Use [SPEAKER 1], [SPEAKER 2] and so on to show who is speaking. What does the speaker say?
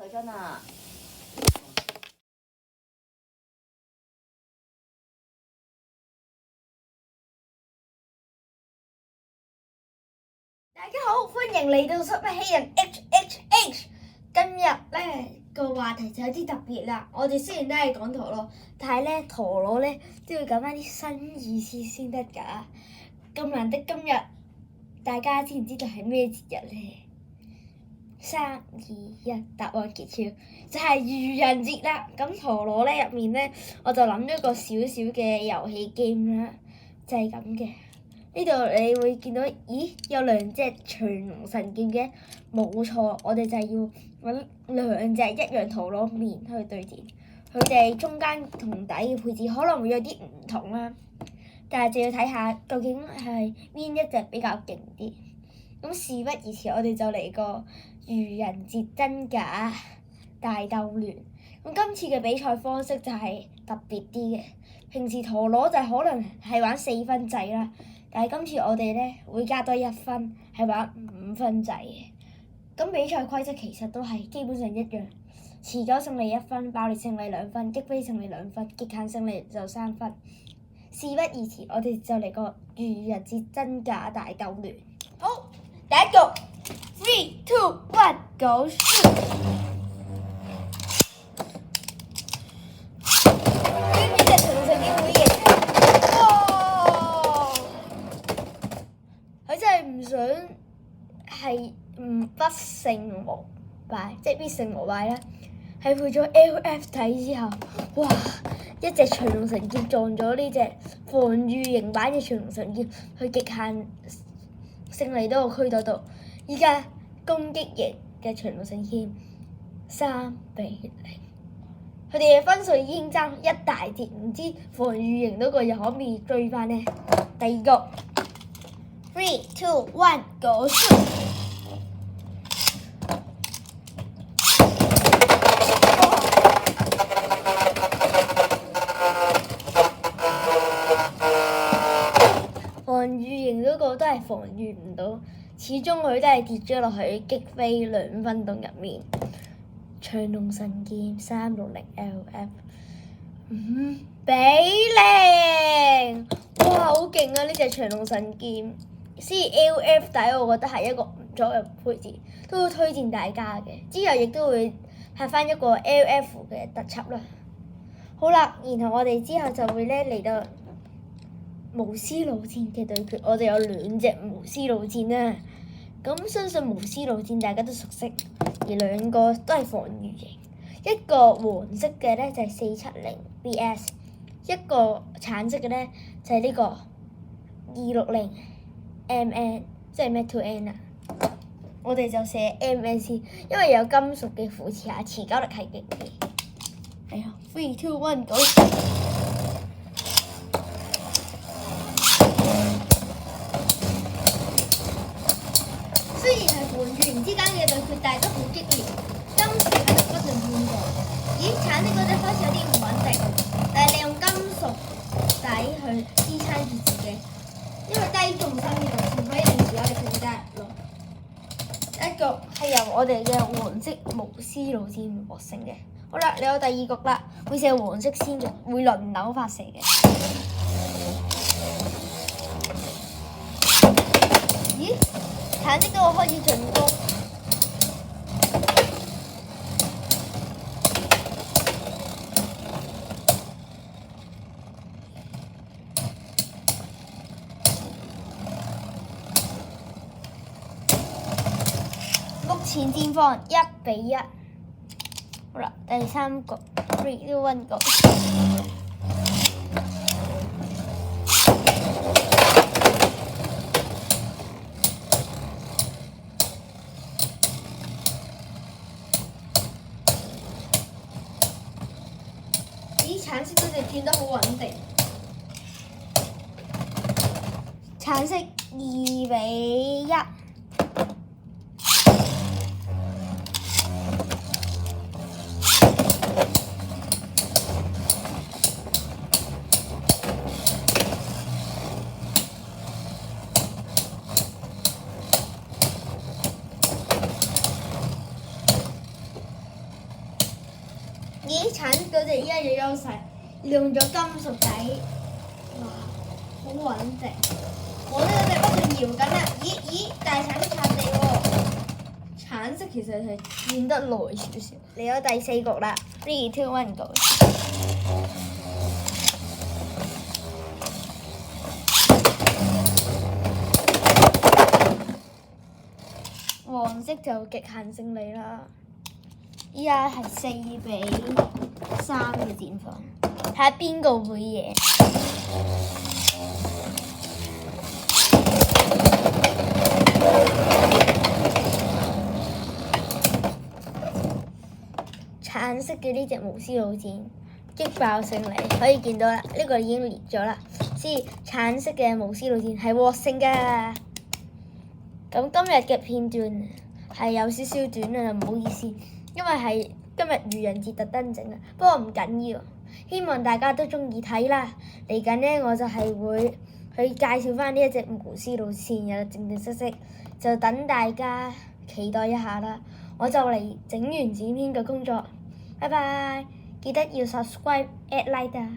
[SPEAKER 1] 水樽啊！大家好，歡迎嚟到失物希人 HHH。今日咧個話題就有啲特別啦。我哋雖然都係講陀螺，但係咧陀螺咧都要講翻啲新意思先得㗎。咁難得今日，大家知唔知道係咩節日咧？3、2、1，答案揭曉，就係愚人節啦。咁陀螺咧入面咧，我就諗咗個小小嘅遊戲 game 啦，就係咁嘅。呢度你會見到，咦，有2隻長龍神劍嘅，冇錯，我哋就係要揾2隻一樣陀螺面去對戰，佢哋中間同底嘅配置可能會有啲唔同啦，但係就要睇下究竟係邊一隻比較勁啲。咁事不宜遲，我哋就嚟個愚人節真假大鬥亂。咁今次嘅比賽方式就係特別啲嘅，平時陀螺就可能係玩4分制啦。但係今次我哋咧會加多1分，係玩5分制嘅。咁比賽規則其實都係基本上一樣，持久勝利1分，爆裂勝利2分，擊飛勝利2分，極限勝利就3分。事不宜遲，我哋就嚟個愚人節真假大鬥亂。好，第一局，3、2、1，Go shoot！唔想係不勝無敗，即係必勝無敗啦。係配咗 LF 體之後，哇！一隻長龍神劍撞咗呢隻防禦型版嘅長龍神劍，去極限勝利到個區度。依家攻擊型嘅長龍神劍3-0，佢哋嘅分數已經爭一大截，唔知防禦型嗰個又可唔可以追翻呢？第二個。3、2、1，Go shoot！防禦型嗰個都係防禦唔到，始終佢都係跌咗落去擊飛2分洞入面。長龍神劍360 LF 5-0，哇！好勁啊！呢隻長龍神劍。LF 底我覺得係一個唔錯嘅配置，都推薦大家嘅。之後亦都會拍翻一個 LF 嘅特輯啦。好啦，然後我哋之後就會咧嚟到無絲路戰嘅對決，我哋有2隻無絲路戰啦。咁相信無絲路戰大家都熟悉，而2個都係防禦型。一個黃色嘅咧就係470 BS， 一個橙色嘅咧就係呢個260。MN 即係 Mac to N 啊！我哋就寫 MN 先，因為有金屬嘅扶持下，持久力係勁啲。係啊，3、2、1， Go！雖然係防禦型之間嘅對決，但係都好激烈。金屬喺度不斷換過。咦，橙色嗰隻開始有啲唔穩定，但係你用金屬底去支撐住自己。因為低重心嘅路線可以令自己更加落。第一局係由我哋嘅黃色無絲路線獲勝嘅。好啦，你有第2局啦，會射黃色先嘅，會輪流發射嘅。咦？橙色都會開始進攻。前戰況1-1，好啦，第3局3、2、1 Go！咦，橙色佢哋轉得好穩定，橙色2-1。咦，橙色嗰隻依家有優勢，用咗金屬底，哇，好穩定。我呢嗰隻不斷搖緊啦，咦，大橙色擦地喎。橙色其實係轉得耐少少。嚟咗第4局啦 ，3、2、1 go。黃色就極限勝利啦！依家係4-3嘅戰況，睇下邊個會贏。橙色嘅呢隻巫師老箭擊爆勝利，可以見到啦，呢個已經裂咗啦。所以橙色嘅巫師老箭係獲勝㗎。咁今日嘅片段係有少少短啊，唔好意思，因為係今日愚人節特登整嘅，不過唔緊要，希望大家都中意睇啦。嚟緊呢，我就係會去介紹翻呢一隻巫師老箭，有正式，就等大家期待一下啦。我就嚟整完剪片嘅工作，拜拜，記得要 subscribe、add like 啊！